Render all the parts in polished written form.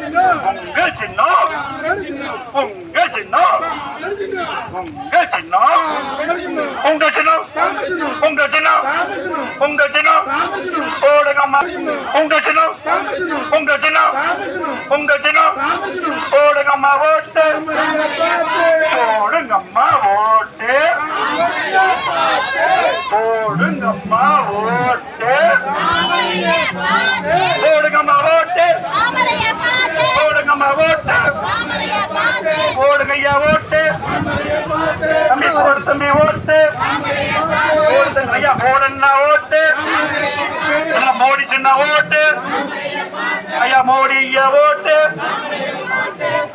உங்கள் சின்னம் உங்கள் சின்னம் உங்கள் சின்னம் உங்கள் சின்னம் உங்கள் சின்னம் உங்கள் சின்னம் ஓடுங்கம்மா உங்கள் சின்னம் உங்கள் சின்னம் உங்கள் சின்னம் ஓடுங்கம்மா ஓட்டு ஓடுங்கம்மா ஓட்டு ஓடுங்கம்மா ஓட்டு ஓடுங்கம்மா ஓட்டு ஓடுங்கம்மா ஓட்டு ஓடுங்கய்யா ஓட்டு தம்பி ஓடு தம்பி ஓட்டு ஓடுங்க ஐயா ஓடுன்னா ஓட்டு மோடி சின்ன ஓட்டு ஐயா மோடி ஐயா ஓட்டு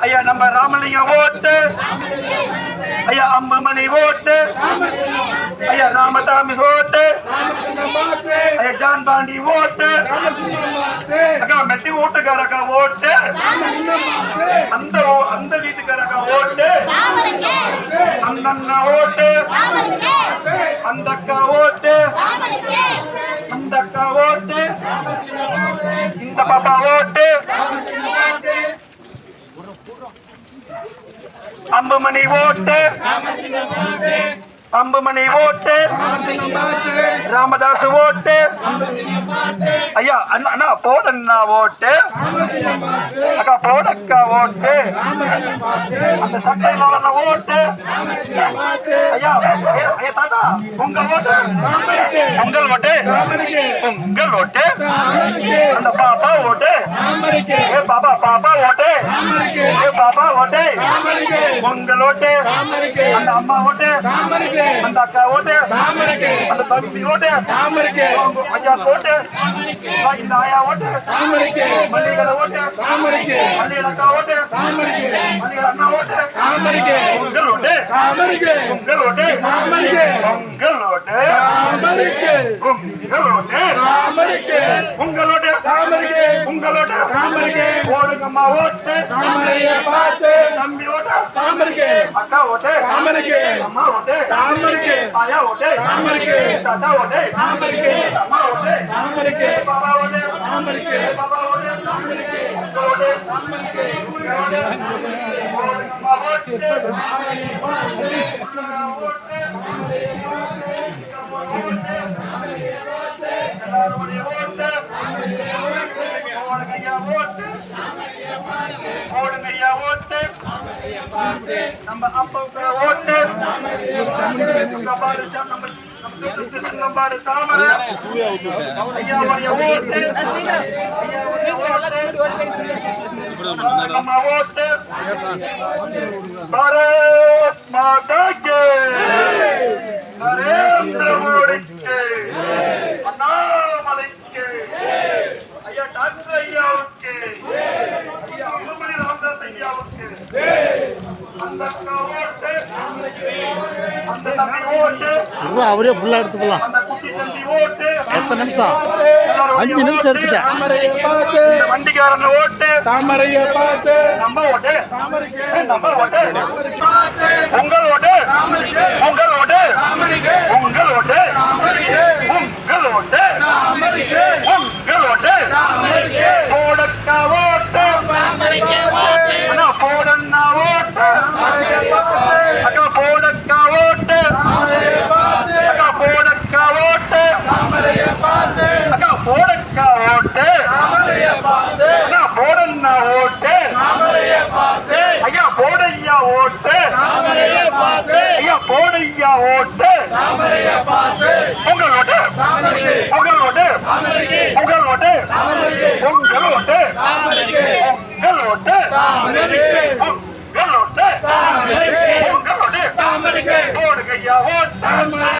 ஐயா நம்ம ராமலிங்கம் ஓட்டு ஐயா அம்புமணி ஓட்டு ஐயா ராமதாமி ஓட்டு ஐயா ஜான் பாண்டி ஓட்டு அக்கா மெட்டி ஓட்டுக்காரக்கா ஓட்டு அந்த வீட்டுக்காரக்கா ஓட்டு அந்த ஓட்டு அந்த அக்கா ஓட்டு அந்த அக்கா ஓட்டு இந்த பாப்பா ஓட்டு அம்புமணி ஓட்டு அம்புமணி ஓட்டு ராமதாஸ் ஓட்டு ஐயா அண்ணா போடண்ணா ஓட்டு அக்கா போடக்கா ஓட்டு அந்த சட்டையில ஓட்டு ஐயா ஐயா தாத்தா உங்க ஓட்டு உங்கள் ஓட்டு உங்கள் ஓட்டு அந்த பாப்பா ஓட்டு ஏ பாப்பா பாப்பா ஓட்டு ஏ பாப்பா ஓட்டு உங்கள் ஓட்டு அந்த அம்மா ஓட்டு அந்த அக்கா ஓட்டு அந்த தம்பி ஓட்டு ஐயா ஓட்டு இந்த ஆயா ஓட்டு மல்லிகை ஓட்டு மல்லிகை அக்கா ஓட்டு மல்லிகை அண்ணா ஓட்டு உங்கள் ஓட்டு உங்கள் ஓட்டு உங்கள் ஓட்டு உங்கள் ஓட்டு உங்களோட உங்களோட ஓடுங்கம்மா ஓட்டு தம்பி ஓட்டு அக்கா ஓட்டு அம்மா ஓட்டு ஆயா ஓட்டு தாத்தா ஓட்டு அம்மா ஓட்டு பாபா ஓட்டு பாபா ஓட்டு ஓடுங்கம்மா ஓட்டு ஓடுங்கய்யா ஓட்டு நம்ம அப்பா ஓட்டு நம்பாரு தாமரை ஐயா ஓட்டு நம்ம ஓட்டு பாரத் மாதா கே நரேந்திர மோடிக்கு அண்ணாமலைக்கு ஐயா டாக்டர் ஐயாவுக்கு ஐயா அம்புமணி ராமதாஸ் ஐயாவுக்கு அந்த ஓட்டு அந்த தம்பி ஓட்டு அவரே ஃபுல்லா எடுத்துக்கலாம். அந்த குட்டி தம்பி ஓட்டு எத்தனை நிமிஷம் 5 நிமிஷம் எடுத்துட்டேன். வண்டிக்காரன் ஓட்டு தாமரையை பார்த்து நம்ம ஓட்டு நம்ம ஓட்டு உங்கள் ஓட்டு உங்கள் ஓட்டு உங்கள் ஓட்டு உங்கள் ஓட்டு உங்கள் ஓட்டு போடக்கா ஓட்டு அண்ணா போடண்ணா ஓட்டு அக்கா போடக்கா ஓட்டு அக்கா போடக்கா ஓட்டு அக்கா போடக்கா ஓட்டு அண்ணா போடண்ணா ஓட்டு ஐயா போடையா ஓட்டு ஐயா போடையா ஓட்டு உங்கள் ஓட்டு உங்கள் ஓட்டு உங்கள் ஓட்டு உங்கள் ஓட்டு உங்கள் ஓட்டு உங்கள் ஓட்டு உங்கள் ஓட்டு போடுகையா ஓட்டு